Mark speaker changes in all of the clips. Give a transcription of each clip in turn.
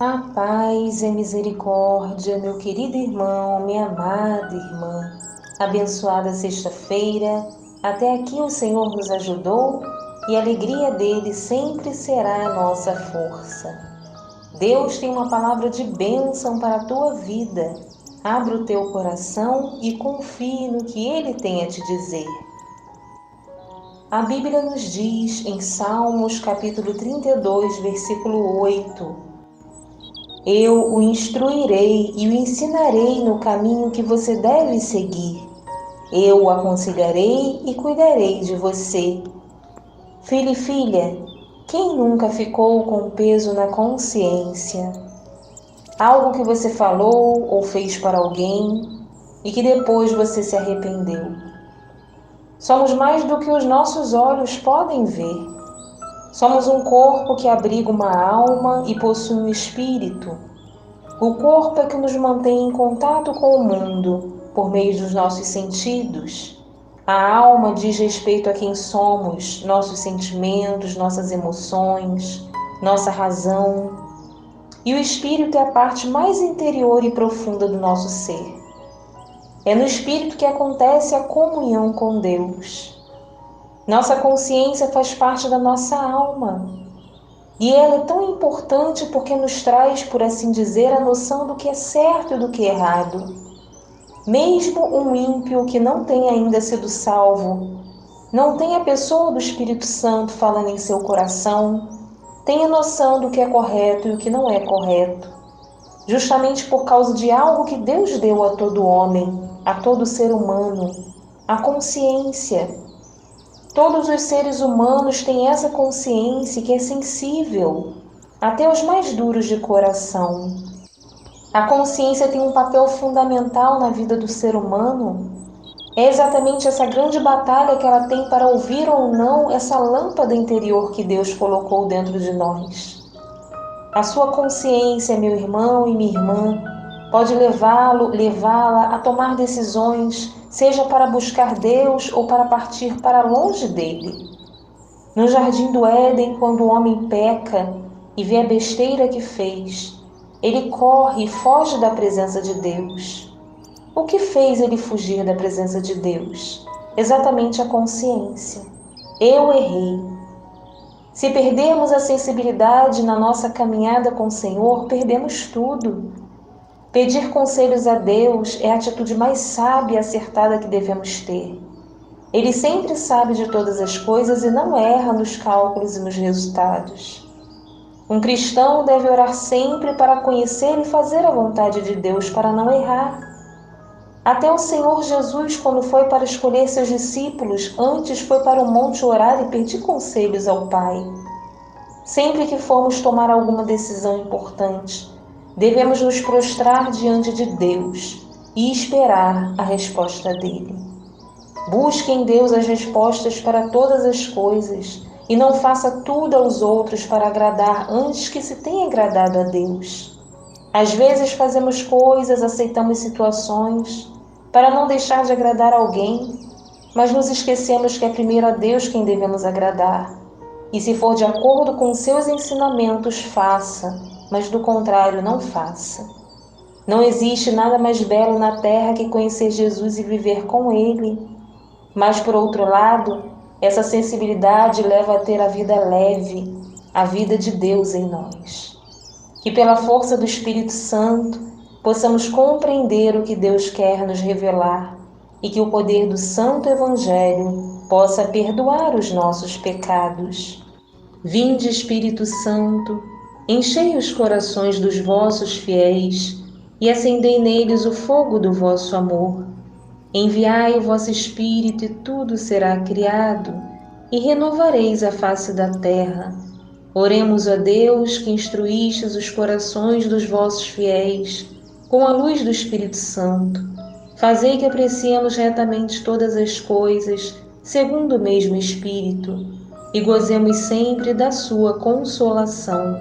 Speaker 1: A paz e misericórdia, meu querido irmão, minha amada irmã. Abençoada sexta-feira, até aqui o Senhor nos ajudou e a alegria dele sempre será a nossa força. Deus tem uma palavra de bênção para a tua vida. Abra o teu coração e confie no que ele tem a te dizer. A Bíblia nos diz em Salmos capítulo 32, versículo 8: Eu o instruirei e o ensinarei no caminho que você deve seguir. Eu o aconselharei e cuidarei de você. Filho e filha, quem nunca ficou com peso na consciência? Algo que você falou ou fez para alguém e que depois você se arrependeu. Somos mais do que os nossos olhos podem ver. Somos um corpo que abriga uma alma e possui um espírito. O corpo é que nos mantém em contato com o mundo por meio dos nossos sentidos. A alma diz respeito a quem somos, nossos sentimentos, nossas emoções, nossa razão. E o espírito é a parte mais interior e profunda do nosso ser. É no espírito que acontece a comunhão com Deus. Nossa consciência faz parte da nossa alma. E ela é tão importante porque nos traz, por assim dizer, a noção do que é certo e do que é errado. Mesmo um ímpio que não tenha ainda sido salvo, não tem a pessoa do Espírito Santo falando em seu coração, tem a noção do que é correto e o que não é correto, justamente por causa de algo que Deus deu a todo homem, a todo ser humano, a consciência. Todos os seres humanos têm essa consciência que é sensível, até os mais duros de coração. A consciência tem um papel fundamental na vida do ser humano. É exatamente essa grande batalha que ela tem para ouvir ou não essa lâmpada interior que Deus colocou dentro de nós. A sua consciência, meu irmão e minha irmã, pode levá-la a tomar decisões, seja para buscar Deus ou para partir para longe dele. No jardim do Éden, quando o homem peca e vê a besteira que fez, ele corre e foge da presença de Deus. O que fez ele fugir da presença de Deus? Exatamente a consciência. Eu errei. Se perdermos a sensibilidade na nossa caminhada com o Senhor, perdemos tudo. Pedir conselhos a Deus é a atitude mais sábia e acertada que devemos ter. Ele sempre sabe de todas as coisas e não erra nos cálculos e nos resultados. Um cristão deve orar sempre para conhecer e fazer a vontade de Deus para não errar. Até o Senhor Jesus, quando foi para escolher seus discípulos, antes foi para o monte orar e pedir conselhos ao Pai. Sempre que formos tomar alguma decisão importante, devemos nos prostrar diante de Deus e esperar a resposta dele. Busque em Deus as respostas para todas as coisas e não faça tudo aos outros para agradar antes que se tenha agradado a Deus. Às vezes fazemos coisas, aceitamos situações para não deixar de agradar alguém, mas nos esquecemos que é primeiro a Deus quem devemos agradar. E se for de acordo com seus ensinamentos, faça, mas do contrário, não faça. Não existe nada mais belo na terra que conhecer Jesus e viver com Ele. Mas, por outro lado, essa sensibilidade leva a ter a vida leve, a vida de Deus em nós. Que pela força do Espírito Santo possamos compreender o que Deus quer nos revelar e que o poder do Santo Evangelho possa perdoar os nossos pecados. Vinde, Espírito Santo, enchei os corações dos vossos fiéis e acendei neles o fogo do vosso amor. Enviai o vosso Espírito e tudo será criado, e renovareis a face da terra. Oremos a Deus que instruístes os corações dos vossos fiéis com a luz do Espírito Santo. Fazei que apreciemos retamente todas as coisas, segundo o mesmo Espírito, e gozemos sempre da sua consolação.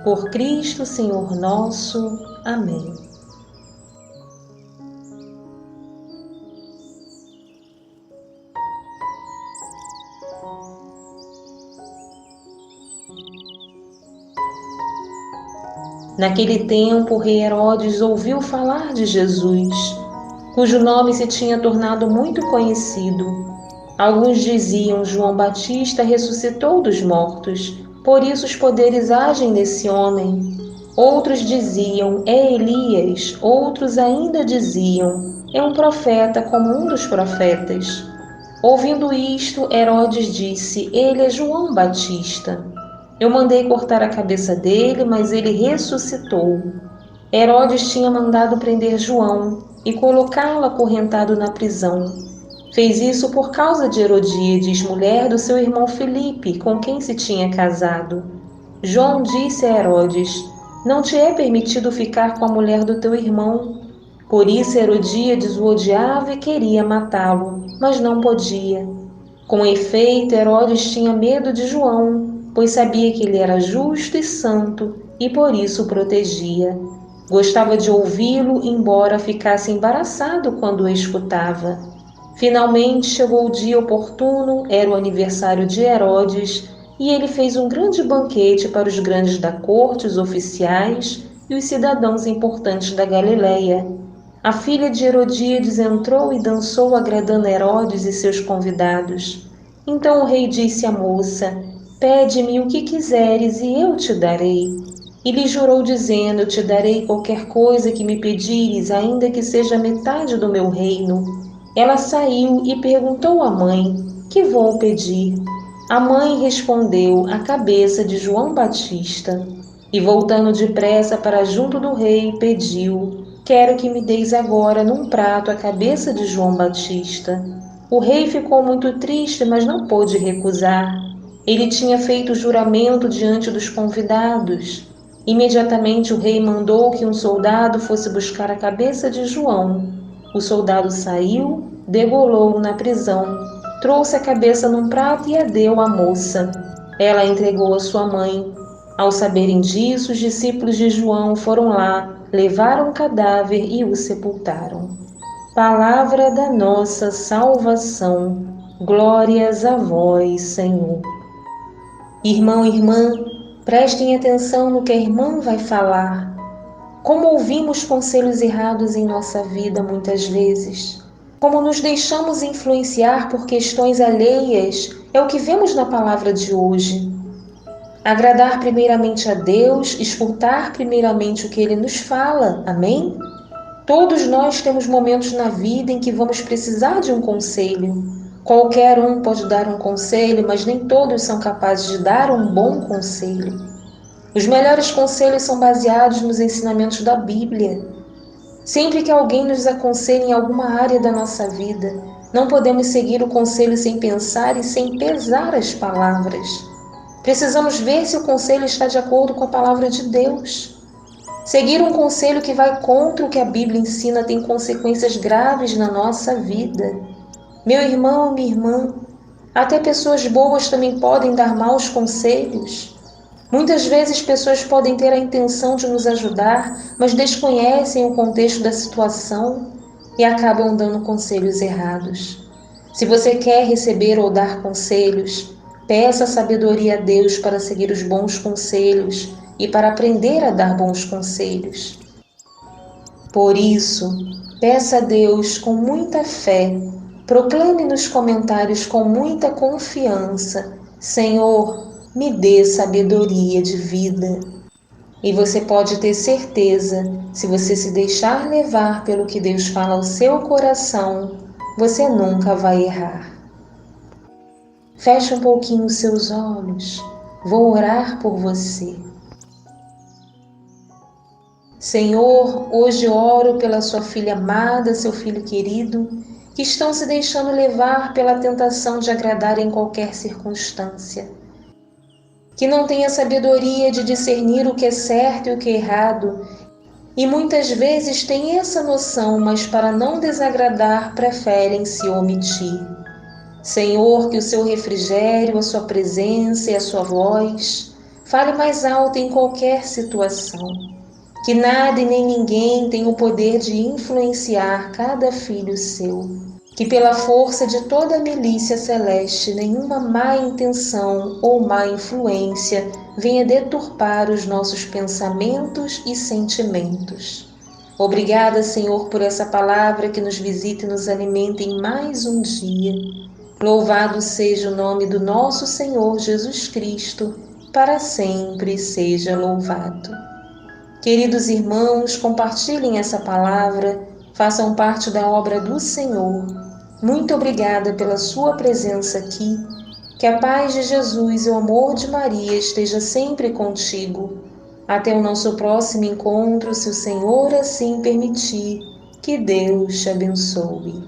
Speaker 1: Por Cristo, Senhor nosso. Amém. Naquele tempo, o rei Herodes ouviu falar de Jesus, cujo nome se tinha tornado muito conhecido. Alguns diziam: João Batista ressuscitou dos mortos, por isso os poderes agem nesse homem. Outros diziam: é Elias. Outros ainda diziam: é um profeta como um dos profetas. Ouvindo isto, Herodes disse: ele é João Batista. Eu mandei cortar a cabeça dele, mas ele ressuscitou. Herodes tinha mandado prender João e colocá-lo acorrentado na prisão. Fez isso por causa de Herodíades, mulher do seu irmão Filipe, com quem se tinha casado. João disse a Herodes: não te é permitido ficar com a mulher do teu irmão. Por isso Herodíades o odiava e queria matá-lo, mas não podia. Com efeito, Herodes tinha medo de João, pois sabia que ele era justo e santo e por isso o protegia. Gostava de ouvi-lo, embora ficasse embaraçado quando o escutava. Finalmente chegou o dia oportuno, era o aniversário de Herodes, e ele fez um grande banquete para os grandes da corte, os oficiais e os cidadãos importantes da Galileia. A filha de Herodíades entrou e dançou, agradando Herodes e seus convidados. Então o rei disse à moça: pede-me o que quiseres e eu te darei. E lhe jurou, dizendo: eu te darei qualquer coisa que me pedires, ainda que seja metade do meu reino. Ela saiu e perguntou à mãe: que vou pedir? A mãe respondeu: a cabeça de João Batista. E voltando depressa para junto do rei, pediu: quero que me deis agora num prato a cabeça de João Batista. O rei ficou muito triste, mas não pôde recusar. Ele tinha feito juramento diante dos convidados. Imediatamente o rei mandou que um soldado fosse buscar a cabeça de João. O soldado saiu, degolou-o na prisão, trouxe a cabeça num prato e a deu à moça. Ela a entregou à sua mãe. Ao saberem disso, os discípulos de João foram lá, levaram o cadáver e o sepultaram. Palavra da nossa salvação. Glórias a vós, Senhor. Irmão e irmã, prestem atenção no que a irmã vai falar. Como ouvimos conselhos errados em nossa vida muitas vezes. Como nos deixamos influenciar por questões alheias é o que vemos na palavra de hoje. Agradar primeiramente a Deus, escutar primeiramente o que Ele nos fala. Amém? Todos nós temos momentos na vida em que vamos precisar de um conselho. Qualquer um pode dar um conselho, mas nem todos são capazes de dar um bom conselho. Os melhores conselhos são baseados nos ensinamentos da Bíblia. Sempre que alguém nos aconselha em alguma área da nossa vida, não podemos seguir o conselho sem pensar e sem pesar as palavras. Precisamos ver se o conselho está de acordo com a palavra de Deus. Seguir um conselho que vai contra o que a Bíblia ensina tem consequências graves na nossa vida. Meu irmão, minha irmã, até pessoas boas também podem dar maus conselhos. Muitas vezes pessoas podem ter a intenção de nos ajudar, mas desconhecem o contexto da situação e acabam dando conselhos errados. Se você quer receber ou dar conselhos, peça sabedoria a Deus para seguir os bons conselhos e para aprender a dar bons conselhos. Por isso, peça a Deus com muita fé, proclame nos comentários com muita confiança: Senhor, me dê sabedoria de vida. E você pode ter certeza, se você se deixar levar pelo que Deus fala ao seu coração, você nunca vai errar. Feche um pouquinho os seus olhos. Vou orar por você. Senhor, hoje oro pela sua filha amada, seu filho querido, que estão se deixando levar pela tentação de agradar em qualquer circunstância. Que não têm a sabedoria de discernir o que é certo e o que é errado, e muitas vezes têm essa noção, mas para não desagradar preferem se omitir. Senhor, que o seu refrigério, a sua presença e a sua voz fale mais alto em qualquer situação. Que nada e nem ninguém tenha o poder de influenciar cada filho seu. Que pela força de toda a milícia celeste nenhuma má intenção ou má influência venha deturpar os nossos pensamentos e sentimentos. Obrigada, Senhor, por essa palavra que nos visita e nos alimenta em mais um dia. Louvado seja o nome do nosso Senhor Jesus Cristo, para sempre seja louvado. Queridos irmãos, compartilhem essa palavra, façam parte da obra do Senhor. Muito obrigada pela sua presença aqui. Que a paz de Jesus e o amor de Maria esteja sempre contigo. Até o nosso próximo encontro, se o Senhor assim permitir. Que Deus te abençoe.